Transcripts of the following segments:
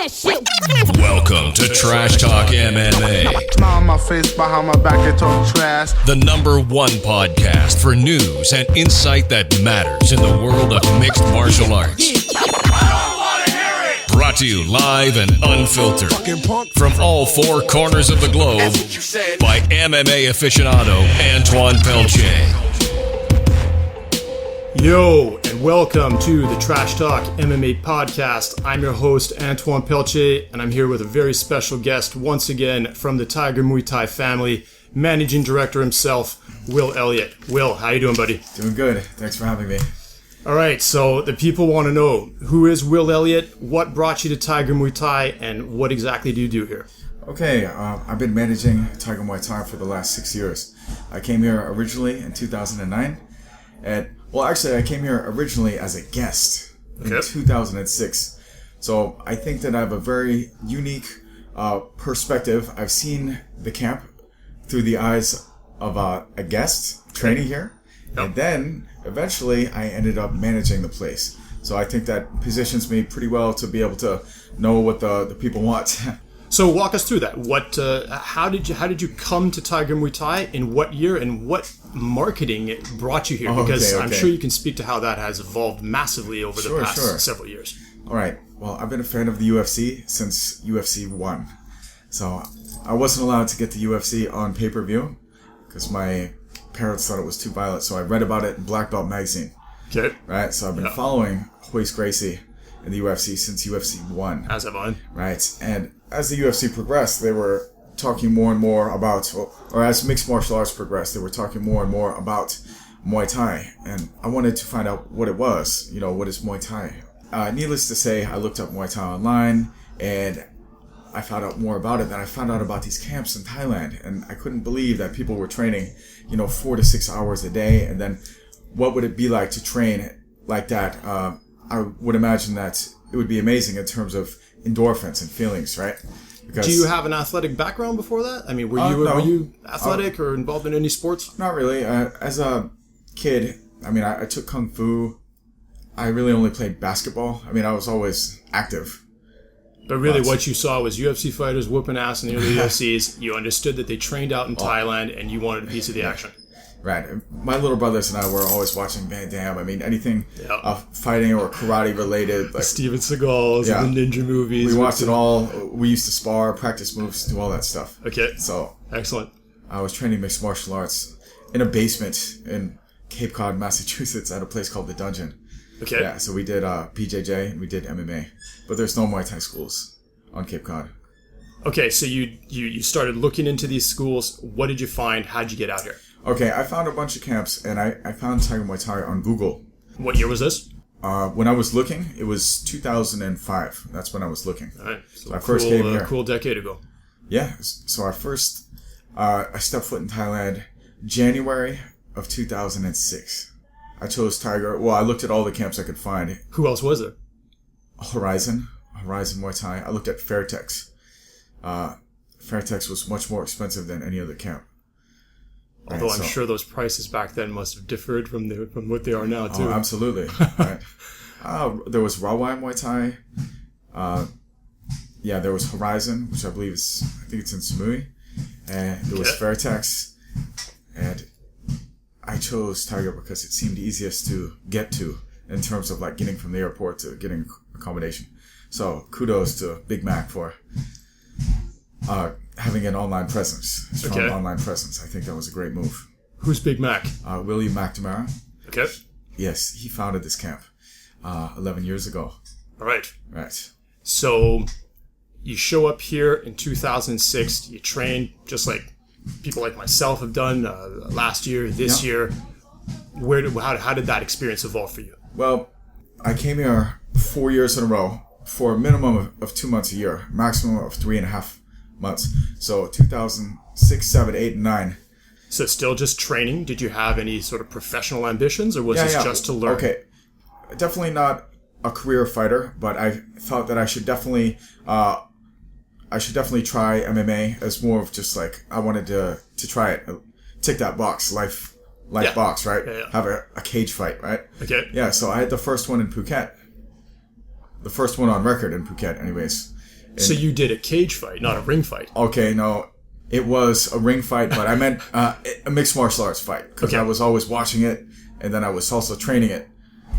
that shit. Welcome to Trash Talk MMA. Smile on my face, behind my back, they talk trash. The #1 podcast for news and insight that matters in the world of mixed martial arts. Brought to you live and unfiltered from all four corners of the globe by MMA aficionado Antoine Pelche. Yo, and welcome to the Trash Talk MMA podcast. I'm your host, Antoine Pelche, and I'm here with a very special guest once again from the Tiger Muay Thai family, managing director himself, Will Elliott. Will, how you doing, buddy? Doing good. Thanks for having me. All right, so the people want to know, who is Will Elliott, what brought you to Tiger Muay Thai, and what exactly do you do here? Okay, I've been managing Tiger Muay Thai for the last 6 years. I came here originally in 2009, and I came here originally as a guest in 2006. So I think that I have a very unique perspective. I've seen the camp through the eyes of a guest training here. And then eventually I ended up managing the place. So I think that positions me pretty well to be able to know what the people want. So walk us through that. How did you come to Tiger Muay Thai? In what year and what marketing brought you here? Because I'm sure you can speak to how that has evolved massively over the past several years. All right. Well, I've been a fan of the UFC since UFC 1. So I wasn't allowed to get the UFC on pay-per-view because my parents thought it was too violent. So I read about it in Black Belt magazine. Okay. Right. So I've been following Royce Gracie in the UFC since UFC 1. As have I. Right. And as the UFC progressed, they were talking more and more about, or as mixed martial arts progressed, they were talking more and more about Muay Thai. And I wanted to find out what it was. You know, what is Muay Thai? Needless to say, I looked up Muay Thai online and I found out more about it. Then I found out about these camps in Thailand. And I couldn't believe that people were training, 4 to 6 hours a day. And then what would it be like to train like that? I would imagine that it would be amazing in terms of endorphins and feelings, right? Because, do you have an athletic background before that? I mean, were you athletic or involved in any sports? Not really. As a kid, I took Kung Fu. I really only played basketball. I was always active. But really what you saw was UFC fighters whooping ass in the early UFCs. You understood that they trained out in Thailand and you wanted a piece of the action. Right. My little brothers and I were always watching Van Damme. Anything fighting or karate related. Like Steven Seagal's, the ninja movies. We watched it all. We used to spar, practice moves, do all that stuff. Okay. So excellent. I was training mixed martial arts in a basement in Cape Cod, Massachusetts at a place called The Dungeon. Okay. Yeah, so we did BJJ and we did MMA. But there's no Muay Thai schools on Cape Cod. Okay, so you started looking into these schools. What did you find? How did you get out here? Okay, I found a bunch of camps, and I found Tiger Muay Thai on Google. What year was this? When I was looking, it was 2005. That's when I was looking. All right. So I first came here. Cool decade ago. Yeah. So I stepped foot in Thailand January of 2006. I chose Tiger. Well, I looked at all the camps I could find. Who else was there? Horizon Muay Thai. I looked at Fairtex. Fairtex was much more expensive than any other camp. Although I'm sure those prices back then must have differed from what they are now, too. Oh, absolutely. Right. There was Rawai Muay Thai. There was Horizon, which I believe it's in Samui. And there was Fairtex. And I chose Tiger because it seemed easiest to get to in terms of like getting from the airport to getting accommodation. So kudos to Big Mac for having an online presence, strong online presence. I think that was a great move. Who's Big Mac? William McNamara. Okay. Yes, he founded this camp 11 years ago. All right. Right. So you show up here in 2006. You train just like people like myself have done last year, this year. How did that experience evolve for you? Well, I came here 4 years in a row for a minimum of 2 months a year, maximum of 3.5 months. So 2006, 7, 8, and 9. So still just training? Did you have any sort of professional ambitions, or was this just to learn? Okay, definitely not a career fighter, but I thought that I should definitely try MMA as more of just like I wanted to try it, tick that box, life box, right? Have a cage fight, right? Okay. Yeah, so I had the first one in Phuket. The first one on record in Phuket, anyways. So you did a cage fight, not a ring fight. Okay, no, it was a ring fight, but I meant a mixed martial arts fight because I was always watching it, and then I was also training it.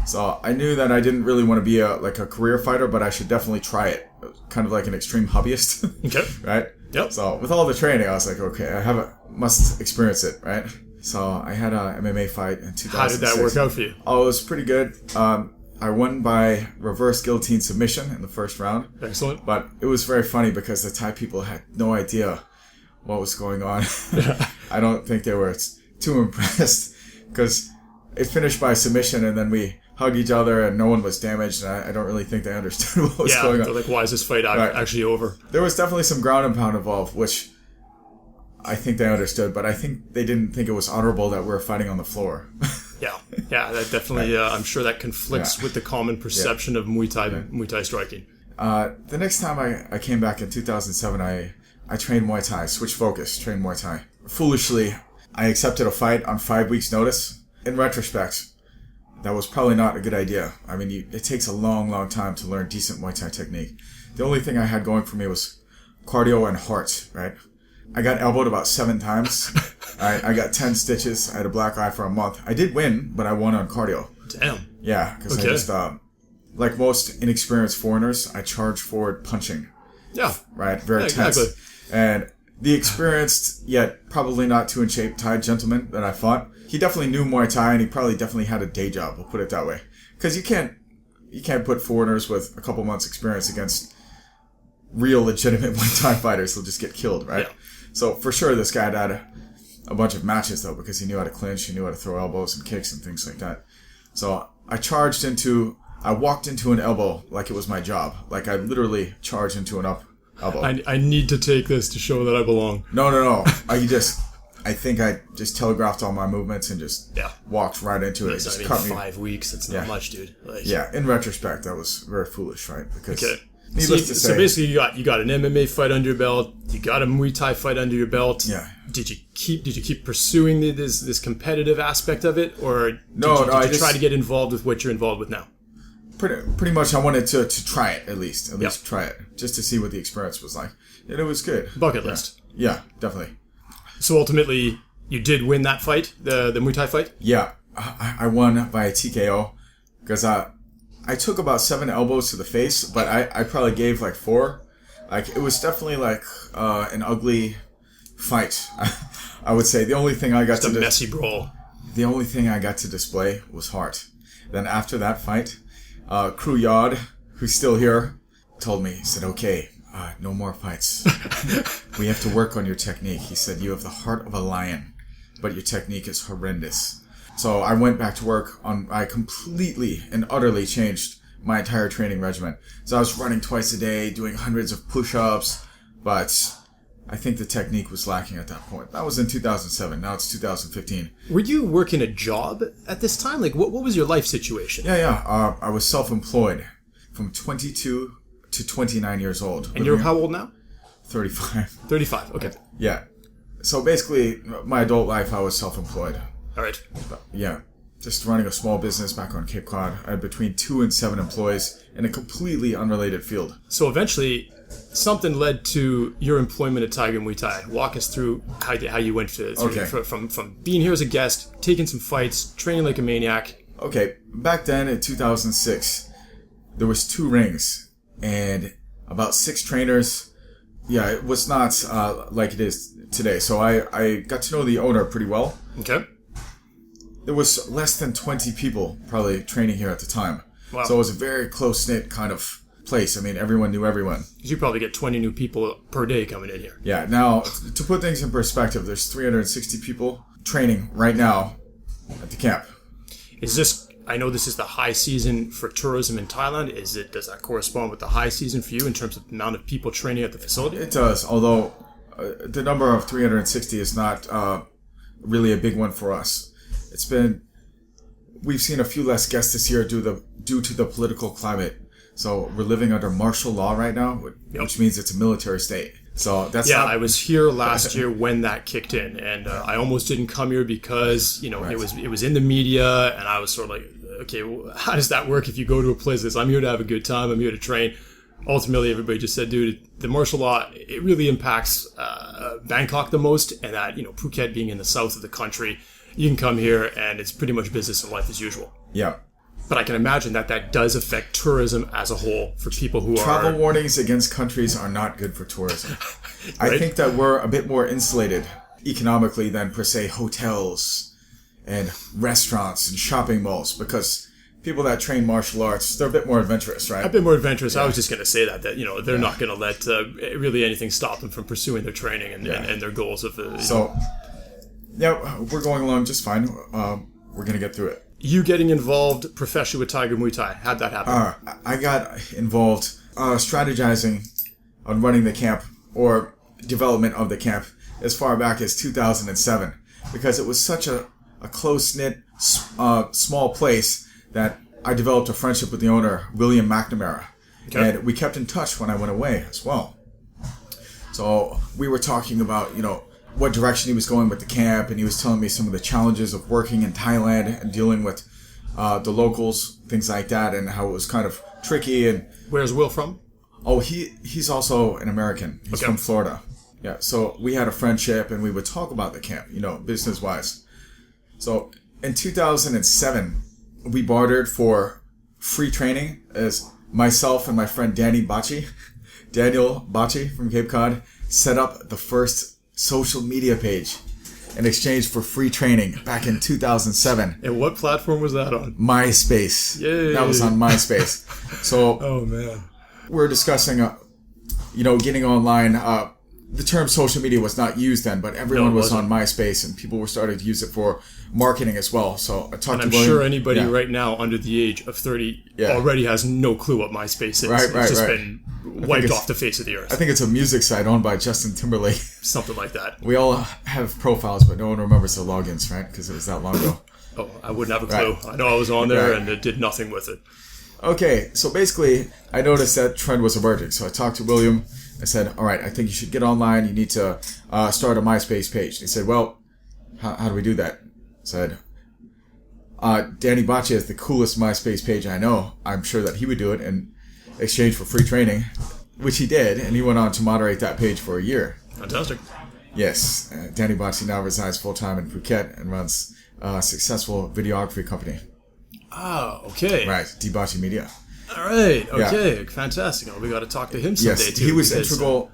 So I knew that I didn't really want to be a career fighter, but I should definitely try it, kind of like an extreme hobbyist. Okay. Right? Yep. So with all the training, I was like, okay, must experience it, right? So I had a MMA fight in 2006. How did that work out for you? Oh, it was pretty good. I won by reverse guillotine submission in the first round. Excellent. But it was very funny because the Thai people had no idea what was going on. I don't think they were too impressed because it finished by submission and then we hugged each other and no one was damaged. And I don't really think they understood what was going on. Yeah, like, why is this fight actually over? There was definitely some ground and pound involved, which I think they understood, but I think they didn't think it was honorable that we were fighting on the floor. Yeah, that definitely, I'm sure that conflicts with the common perception of Muay Thai striking. The next time I came back in 2007, I trained Muay Thai, switched focus, trained Muay Thai. Foolishly, I accepted a fight on 5 weeks' notice. In retrospect, that was probably not a good idea. I mean, it takes a long, long time to learn decent Muay Thai technique. The only thing I had going for me was cardio and heart, right? I got elbowed about 7 times. I got 10 stitches. I had a black eye for a month. I did win, but I won on cardio. Damn. Yeah, because I just, like most inexperienced foreigners, I charge forward punching. Yeah. Right? Very tense. Exactly. And the experienced, yet probably not too in shape Thai gentleman that I fought, he definitely knew Muay Thai and he probably definitely had a day job, we'll put it that way. Because you can't put foreigners with a couple months experience against real legitimate Muay Thai fighters. They'll just get killed, right? Yeah. So for sure this guy had a bunch of matches though because he knew how to clinch, he knew how to throw elbows and kicks and things like that. So I walked into an elbow like it was my job. Like I literally charged into an up elbow. I need to take this to show that I belong. No. I think I just telegraphed all my movements and just walked right into it. Just 5 weeks, that's not much, dude. In retrospect, that was very foolish, right? Because needless to say. So basically, you got an MMA fight under your belt, you got a Muay Thai fight under your belt. Yeah. Did you keep pursuing this competitive aspect of it, or did you try to get involved with what you're involved with now? Pretty much, I wanted to try it at least try it just to see what the experience was like, and it was good. Bucket list. Yeah, definitely. So ultimately, you did win that fight, the Muay Thai fight? Yeah, I won by a TKO because I took about 7 elbows to the face, but I probably gave like 4. Like it was definitely like an ugly fight. I would say the only thing I got messy brawl. The only thing I got to display was heart. Then after that fight, Crew Yod, who's still here, told me, he said, okay, no more fights. We have to work on your technique. He said, you have the heart of a lion, but your technique is horrendous. So I went back to work I completely and utterly changed my entire training regimen. So I was running twice a day, doing hundreds of push-ups, but I think the technique was lacking at that point. That was in 2007. Now it's 2015. Were you working a job at this time? Like, what was your life situation? Yeah. I was self-employed from 22 to 29 years old. And you're how old now? 35. 35, okay. Yeah. So basically, my adult life, I was self-employed. All right. Yeah. Just running a small business back on Cape Cod. I had between 2 and 7 employees in a completely unrelated field. So eventually, something led to your employment at Tiger Muay Thai. Walk us through how you went from being here as a guest, taking some fights, training like a maniac. Okay. Back then in 2006, there was 2 rings and about 6 trainers. Yeah, it was not like it is today. So I got to know the owner pretty well. Okay. There was less than 20 people probably training here at the time. Wow. So it was a very close-knit kind of place. I mean, everyone knew everyone. You probably get 20 new people per day coming in here. Yeah. Now, to put things in perspective, there's 360 people training right now at the camp. I know this is the high season for tourism in Thailand. Does that correspond with the high season for you in terms of the amount of people training at the facility? It does, although the number of 360 is not really a big one for us. We've seen a few less guests this year due to the political climate. So we're living under martial law right now, which means it's a military state. So that's I was here last year when that kicked in, and I almost didn't come here because it was in the media, and I was sort of like, okay, well, how does that work if you go to a place that's I'm here to have a good time, I'm here to train, ultimately everybody just said, dude, the martial law, it really impacts Bangkok the most, and that, Phuket being in the south of the country, you can come here and it's pretty much business and life as usual. Yeah. But I can imagine that does affect tourism as a whole for people who Travel warnings against countries are not good for tourism. Right? I think that we're a bit more insulated economically than, per se, hotels and restaurants and shopping malls, because people that train martial arts, they're a bit more adventurous, right? A bit more adventurous. Yeah. I was just going to say that they're not going to let really anything stop them from pursuing their training and their goals of the... we're going along just fine. We're going to get through it. You getting involved professionally with Tiger Muay Thai, how'd that happen? I got involved strategizing on running the camp or development of the camp as far back as 2007, because it was such a close-knit, small place that I developed a friendship with the owner, William McNamara. Okay. And we kept in touch when I went away as well. So we were talking about, what direction he was going with the camp, and he was telling me some of the challenges of working in Thailand and dealing with the locals, things like that, and how it was kind of tricky. And where's Will from? Oh, he's also an American. He's from Florida. Yeah, so we had a friendship, and we would talk about the camp, business-wise. So in 2007, we bartered for free training as myself and my friend Daniel Bachi from Cape Cod set up the first social media page in exchange for free training back in 2007. And what platform was that on? MySpace. Yay. That was on MySpace. So oh man, we're discussing getting online. The term social media was not used then, but everyone was on MySpace, and people were starting to use it for marketing as well. So I talked to William. I'm sure anybody right now under the age of 30 already has no clue what MySpace is. It's just been wiped off the face of the earth. I think it's a music site owned by Justin Timberlake. Something like that. We all have profiles, but no one remembers the logins, right? Because it was that long ago. Oh, I wouldn't have a clue. Right. I know I was on there and it did nothing with it. Okay, so basically, I noticed that trend was emerging. So I talked to William. I said, all right, I think you should get online. You need to start a MySpace page. And he said, well, how do we do that? I said, Danny Bachi is the coolest MySpace page I know. I'm sure that he would do it in exchange for free training, which he did. And he went on to moderate that page for a year. Fantastic. Yes. Danny Bachi now resides full-time in Phuket and runs a successful videography company. Oh, okay. Right. D. Bachi Media. All right. Okay. Yeah. Fantastic. Well, we got to talk to him someday, yes, too. He was integral.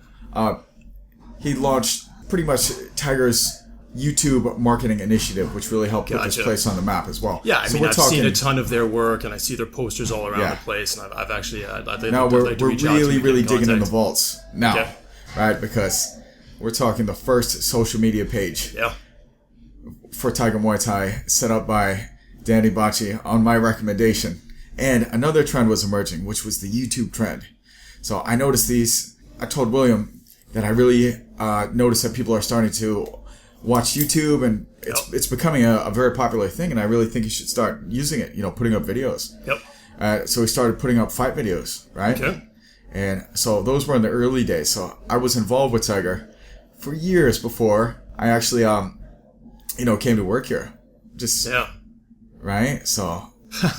He launched pretty much Tiger's YouTube marketing initiative, which really helped put this place on the map as well. Yeah, I've seen a ton of their work, and I see their posters all around the place, and I've actually... now we're really digging in the vaults now, right? Because we're talking the first social media page for Tiger Muay Thai, set up by Danny Bachi on my recommendation. And another trend was emerging, which was the YouTube trend. So I noticed these. I told William that I really noticed that people are starting to watch YouTube, and it's becoming a very popular thing, and I really think you should start using it, putting up videos. So we started putting up fight videos, right? Okay. And so those were in the early days. So I was involved with Tiger for years before I actually, came to work here. Right? So...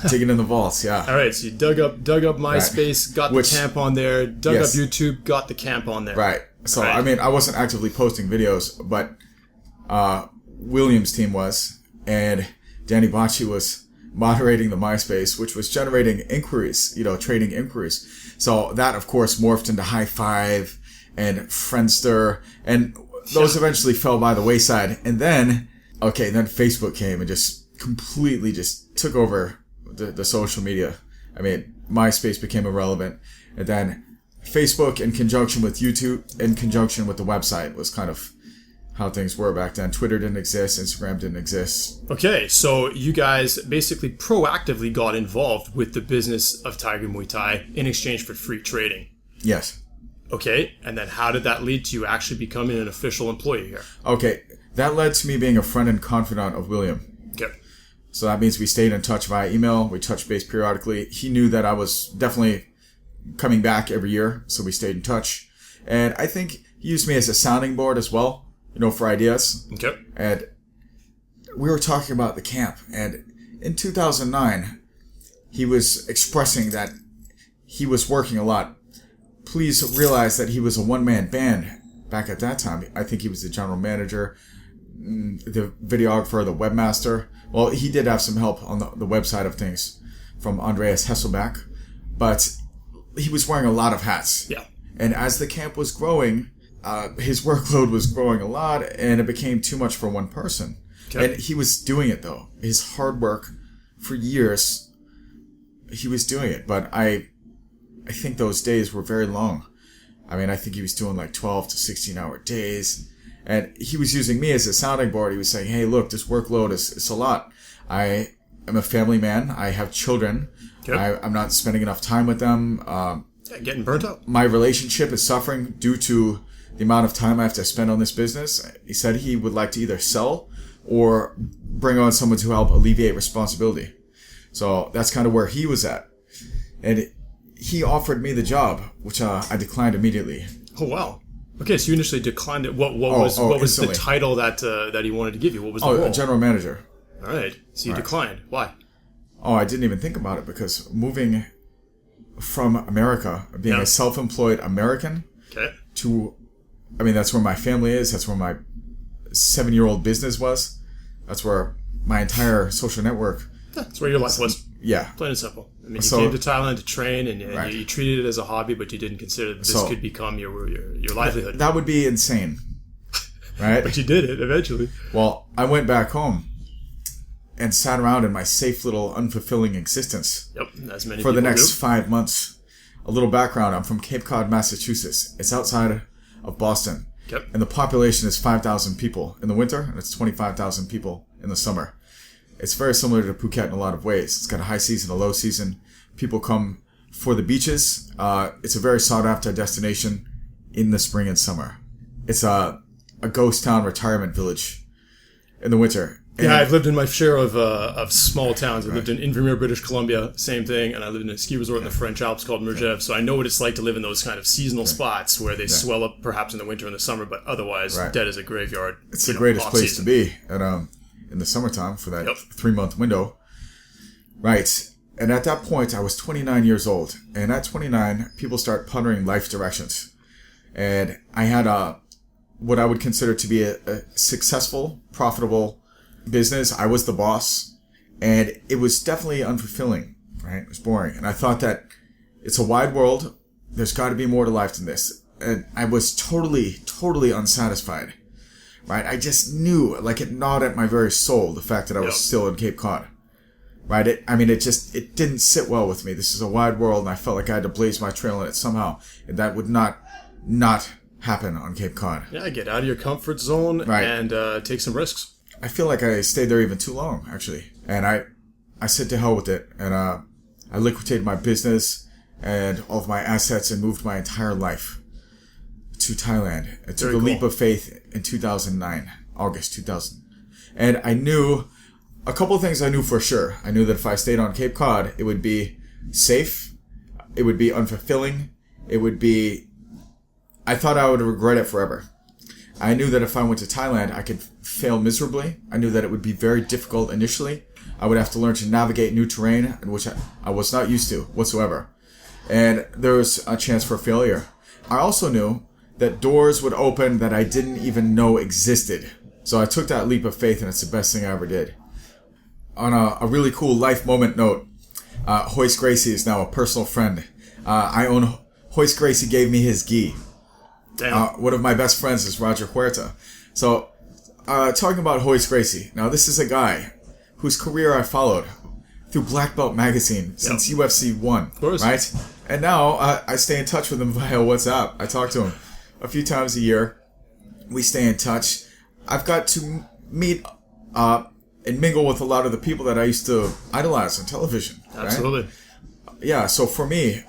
digging in the vaults, All right, so you dug up MySpace, got the camp on there, dug up YouTube, got the camp on there. Right. So, I mean, I wasn't actively posting videos, but William's team was, and Danny Bachi was moderating the MySpace, which was generating inquiries, trading inquiries. So that, of course, morphed into High Five and Friendster, and those eventually fell by the wayside. And then Facebook came and just completely just took over the social media. I mean, MySpace became irrelevant, and then Facebook in conjunction with YouTube, in conjunction with the website, was kind of how things were back then. Twitter didn't exist, Instagram didn't exist. Okay, so you guys basically proactively got involved with the business of Tiger Muay Thai in exchange for free trading. Yes. Okay, and then how did that lead to you actually becoming an official employee here? Okay, that led to me being a friend and confidant of William. Okay. So that means we stayed in touch via email. We touched base periodically. He knew that I was definitely coming back every year, so we stayed in touch. And I think he used me as a sounding board as well, for ideas. Okay. And we were talking about the camp. And in 2009, he was expressing that he was working a lot please realize that he was a one-man band back at that time. I think he was the general manager, the videographer, the webmaster. Well, he did have some help on the website of things from Andreas Hesselbach, but he was wearing a lot of hats. Yeah. And as the camp was growing, his workload was growing a lot, and it became too much for one person. Okay. And he was doing it, though. His hard work for years, he was doing it. But I think those days were very long. I mean, I think he was doing like 12 to 16-hour days. And he was using me as a sounding board. He was saying, hey, look, this workload is a lot. I am a family man. I have children. Okay. I'm not spending enough time with them. Getting burnt out. My relationship is suffering due to the amount of time I have to spend on this business. He said he would like to either sell or bring on someone to help alleviate responsibility. So that's kind of where he was at. And he offered me the job, which I declined immediately. Oh, wow. Okay, so you initially declined it. What was the title that he wanted to give you? What was the role? General manager. All right. So you declined. Why? Oh, I didn't even think about it because moving from America, being a self-employed American to, I mean, that's where my family is. That's where my 7-year-old business was. That's where my entire social network. That's where your life was. Yeah. Plain and simple. I mean, you came to Thailand to train, and you treated it as a hobby, but you didn't consider that this could become your livelihood. That would be insane, right? But you did it eventually. Well, I went back home and sat around in my safe little unfulfilling existence. Yep, as many for people the next do. 5 months. A little background: I'm from Cape Cod, Massachusetts. It's outside of Boston, and the population is 5,000 people in the winter, and it's 25,000 people in the summer. It's very similar to Phuket in a lot of ways. It's got a high season, a low season. People come for the beaches. It's a very sought-after destination in the spring and summer. It's a ghost town retirement village in the winter. And I've lived in my share of small towns. I lived in Invermere, British Columbia, same thing, and I lived in a ski resort in the French Alps called Mergev. So I know what it's like to live in those kind of seasonal spots where they swell up perhaps in the winter and the summer, but otherwise dead as a graveyard. It's the greatest place to be. And in the summertime for that 3-month window. Right. And at that point, I was 29 years old. And at 29, people start pondering life directions. And I had what I would consider to be a successful, profitable business. I was the boss. And it was definitely unfulfilling, right? It was boring. And I thought that it's a wide world. There's got to be more to life than this. And I was totally unsatisfied. Right, I just knew, like it gnawed at my very soul, the fact that I was still in Cape Cod. Right, it didn't sit well with me. This is a wide world, and I felt like I had to blaze my trail in it somehow, and that would not happen on Cape Cod. Yeah, get out of your comfort zone and take some risks. I feel like I stayed there even too long, actually, and I said to hell with it, and I liquidated my business and all of my assets and moved my entire life to Thailand. I took a leap of faith in 2009, August 2000. And I knew a couple of things I knew for sure. I knew that if I stayed on Cape Cod, it would be safe. It would be unfulfilling. I thought I would regret it forever. I knew that if I went to Thailand, I could fail miserably. I knew that it would be very difficult initially. I would have to learn to navigate new terrain, which I was not used to whatsoever. And there was a chance for failure. I also knew that doors would open that I didn't even know existed. So I took that leap of faith, and it's the best thing I ever did. On a really cool life moment note, Hoist Gracie is now a personal friend. Hoist Gracie gave me his gi. Damn. One of my best friends is Roger Huerta. So, talking about Hoist Gracie. Now, this is a guy whose career I followed through Black Belt Magazine since UFC 1. Right? And now I stay in touch with him via WhatsApp. I talk to him a few times a year. We stay in touch. I've got to meet and mingle with a lot of the people that I used to idolize on television. Absolutely. Right? Yeah, so for me,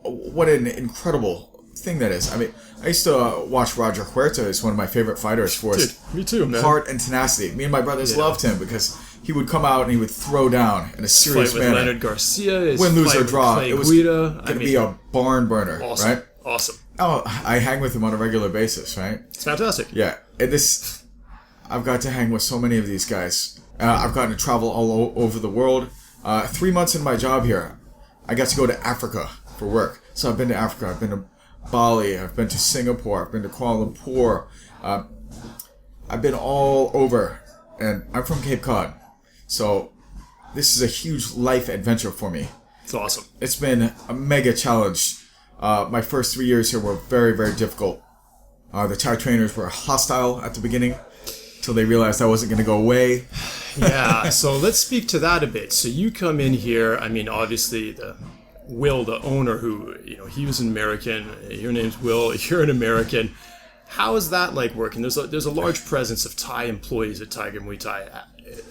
what an incredible thing that is. I mean, I used to watch Roger Huerta as one of my favorite fighters for his me too, man. heart and tenacity. Me and my brothers loved him because he would come out and he would throw down in a serious fight manner. with Leonard Garcia, win, lose, or draw. It was going to be a barn burner, awesome, right? Awesome. Oh, I hang with him on a regular basis, right? It's fantastic. Yeah, and I've got to hang with so many of these guys. I've gotten to travel all over the world. 3 months in my job here, I got to go to Africa for work. So I've been to Africa. I've been to Bali. I've been to Singapore. I've been to Kuala Lumpur. I've been all over, and I'm from Cape Cod, so this is a huge life adventure for me. It's awesome. It's been a mega challenge. My first 3 years here were very, very difficult. The Thai trainers were hostile at the beginning until they realized I wasn't going to go away. Yeah, so let's speak to that a bit. So you come in here, I mean, obviously Will, the owner, who, he was an American. Your name's Will, you're an American. How is that like working? There's a large presence of Thai employees at Tiger Muay Thai.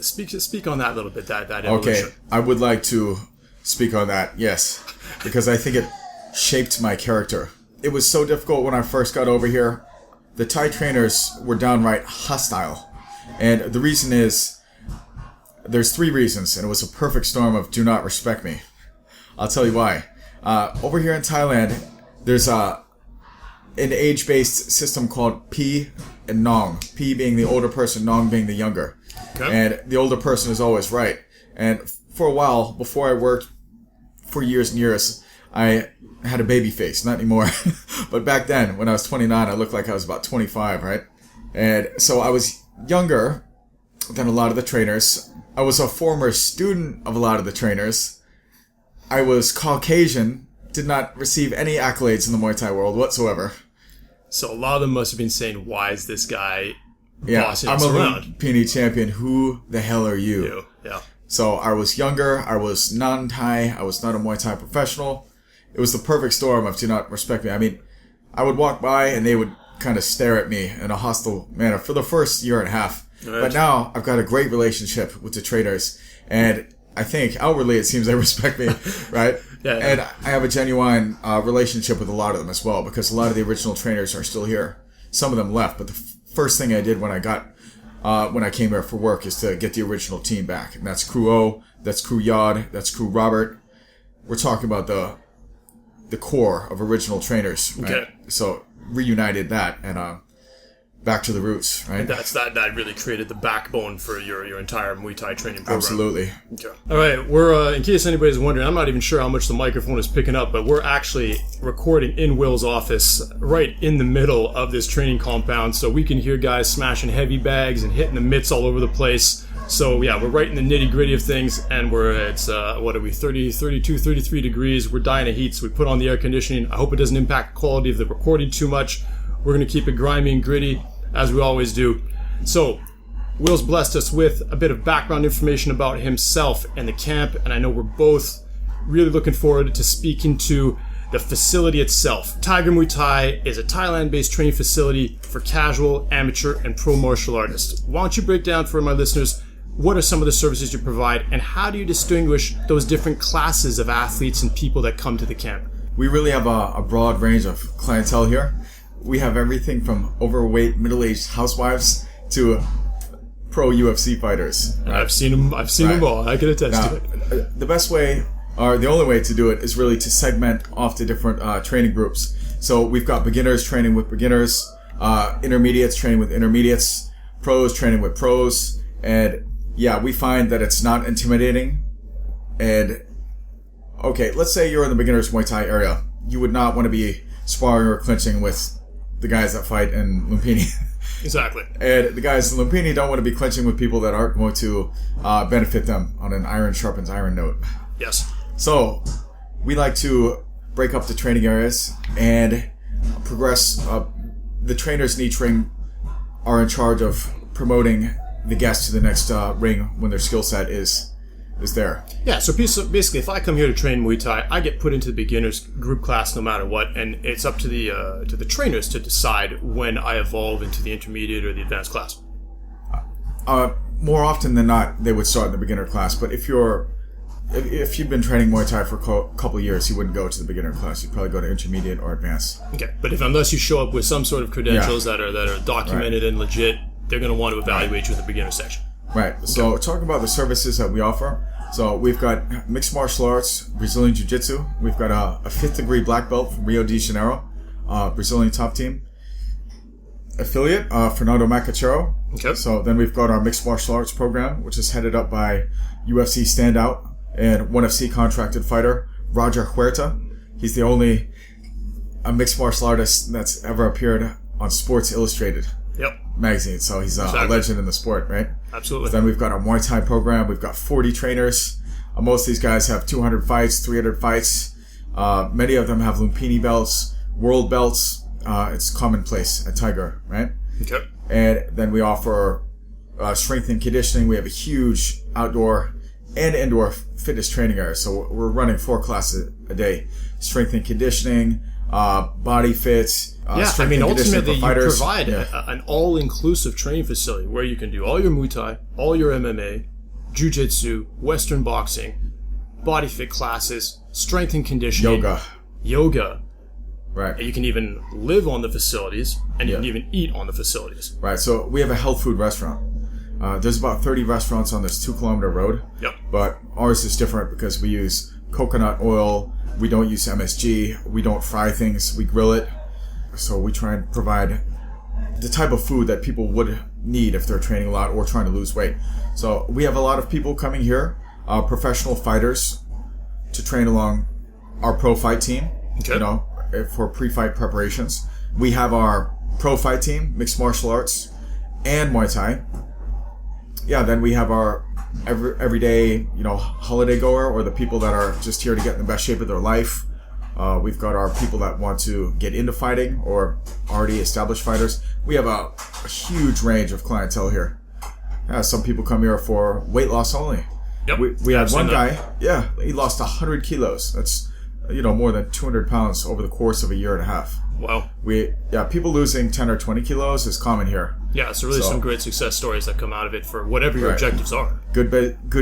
Speak on that a little bit, that evolution. Okay, I would like to speak on that, yes, because I think it shaped my character. It was so difficult when I first got over here. The Thai trainers were downright hostile. And the reason is, there's 3 reasons, and it was a perfect storm of do not respect me. I'll tell you why. Over here in Thailand, there's an age-based system called P and Nong. P being the older person, Nong being the younger. Okay. And the older person is always right. And for a while, before I worked for years and years, I had a baby face. Not anymore. But back then, when I was 29, I looked like I was about 25, right? And so I was younger than a lot of the trainers. I was a former student of a lot of the trainers. I was Caucasian, did not receive any accolades in the Muay Thai world whatsoever. So a lot of them must have been saying, why is this guy bossing us I'm a around? Lumpini champion. Who the hell are you? Yeah. So I was younger. I was non-Thai. I was not a Muay Thai professional. It was the perfect storm of do not respect me. I mean, I would walk by and they would kind of stare at me in a hostile manner for the first year and a half. Right. But now I've got a great relationship with the trainers, and I think outwardly it seems they respect me, right? Yeah. And I have a genuine relationship with a lot of them as well, because a lot of the original trainers are still here. Some of them left, but the first thing I did when I came here for work is to get the original team back, and that's Crew O, that's Crew Yod, that's Crew Robert. We're talking about the core of original trainers, right? Okay. So reunited that and back to the roots, right? And that really created the backbone for your entire Muay Thai training program. Absolutely. Okay. All right, we're in case anybody's wondering, I'm not even sure how much the microphone is picking up, but we're actually recording in Will's office, right in the middle of this training compound, so we can hear guys smashing heavy bags and hitting the mitts all over the place. So yeah, we're right in the nitty gritty of things, and it's 30, 32, 33 degrees. We're dying of heat, so we put on the air conditioning. I hope it doesn't impact the quality of the recording too much. We're going to keep it grimy and gritty, as we always do. So, Will's blessed us with a bit of background information about himself and the camp, and I know we're both really looking forward to speaking to the facility itself. Tiger Muay Thai is a Thailand-based training facility for casual, amateur, and pro martial artists. Why don't you break down for my listeners, what are some of the services you provide, and how do you distinguish those different classes of athletes and people that come to the camp? We really have a broad range of clientele here. We have everything from overweight, middle-aged housewives to pro UFC fighters. Right? I've seen them all. I can attest to it. The best way, or the only way to do it, is really to segment off the different training groups. So we've got beginners training with beginners, intermediates training with intermediates, pros training with pros, and yeah, we find that it's not intimidating. And okay, let's say you're in the beginners Muay Thai area. You would not want to be sparring or clinching with the guys that fight in Lumpini. Exactly. And the guys in Lumpini don't want to be clinching with people that aren't going to benefit them on an iron sharpens iron note. Yes. So we like to break up the training areas and progress. The trainers in each ring are in charge of promoting the guests to the next ring when their skill set is there. Yeah, so basically, if I come here to train Muay Thai, I get put into the beginners group class no matter what, and it's up to the trainers to decide when I evolve into the intermediate or the advanced class. More often than not, they would start in the beginner class, but if you've been training Muay Thai for a couple of years, you wouldn't go to the beginner class. You'd probably go to intermediate or advanced. Okay, but unless you show up with some sort of credentials that are documented and legit, they're going to want to evaluate you in the beginner section. Right. So talking about the services that we offer. So we've got mixed martial arts, Brazilian Jiu-Jitsu. We've got a 5th degree black belt from Rio de Janeiro, Brazilian top team. Affiliate, Fernando Macachero. Okay. So then we've got our mixed martial arts program, which is headed up by UFC standout and ONE FC contracted fighter, Roger Huerta. He's the only a mixed martial artist that's ever appeared on Sports Illustrated magazine. So he's a legend in the sport, right? Absolutely. Then we've got our Muay Thai program. We've got 40 trainers. Most of these guys have 200 fights, 300 fights. Many of them have Lumpini belts, world belts. It's commonplace at Tiger, right? Okay. And then we offer strength and conditioning. We have a huge outdoor and indoor fitness training area. So we're running 4 classes a day. Strength and conditioning, body fit, strength and conditioning ultimately for fighters. You provide an all-inclusive training facility where you can do all your Muay Thai, all your MMA, Jiu-Jitsu, Western boxing, body fit classes, strength and conditioning. Yoga. Right. And you can even live on the facilities, and you can even eat on the facilities. Right. So we have a health food restaurant. There's about 30 restaurants on this 2-kilometer road. Yep. But ours is different because we use coconut oil. We don't use MSG. We don't fry things. We grill it. So we try and provide the type of food that people would need if they're training a lot or trying to lose weight. So we have a lot of people coming here, professional fighters, to train along our pro fight team. Okay. You know, for pre-fight preparations. We have our pro fight team, mixed martial arts, and Muay Thai. Yeah, then we have our everyday, holiday goer, or the people that are just here to get in the best shape of their life. We've got our people that want to get into fighting or already established fighters. We have a huge range of clientele here. Yeah, some people come here for weight loss only. Yep. We had one guy, he lost 100 kilos. That's more than 200 pounds over the course of a year and a half. Wow. People losing 10 or 20 kilos is common here. Yeah, so really some great success stories that come out of it for whatever your objectives are. Good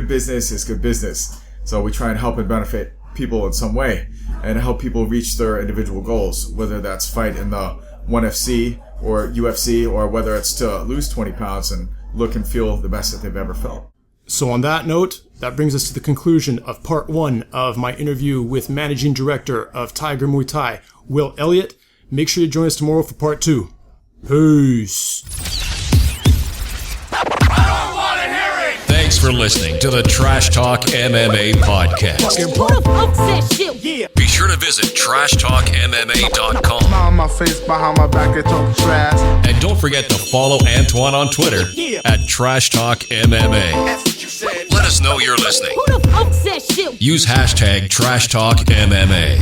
business is good business. So we try and help and benefit people in some way and help people reach their individual goals, whether that's fight in the 1FC or UFC, or whether it's to lose 20 pounds and look and feel the best that they've ever felt. So on that note, that brings us to the conclusion of part 1 of my interview with Managing Director of Tiger Muay Thai, Will Elliott. Make sure you join us tomorrow for part 2. Peace. Thanks for listening to the Trash Talk MMA podcast. Be sure to visit trashtalkmma.com. Smile on my face, behind my back, they talk trash. And don't forget to follow Antoine on Twitter at Trash Talk MMA. Let us know you're listening. Use hashtag Trash Talk MMA.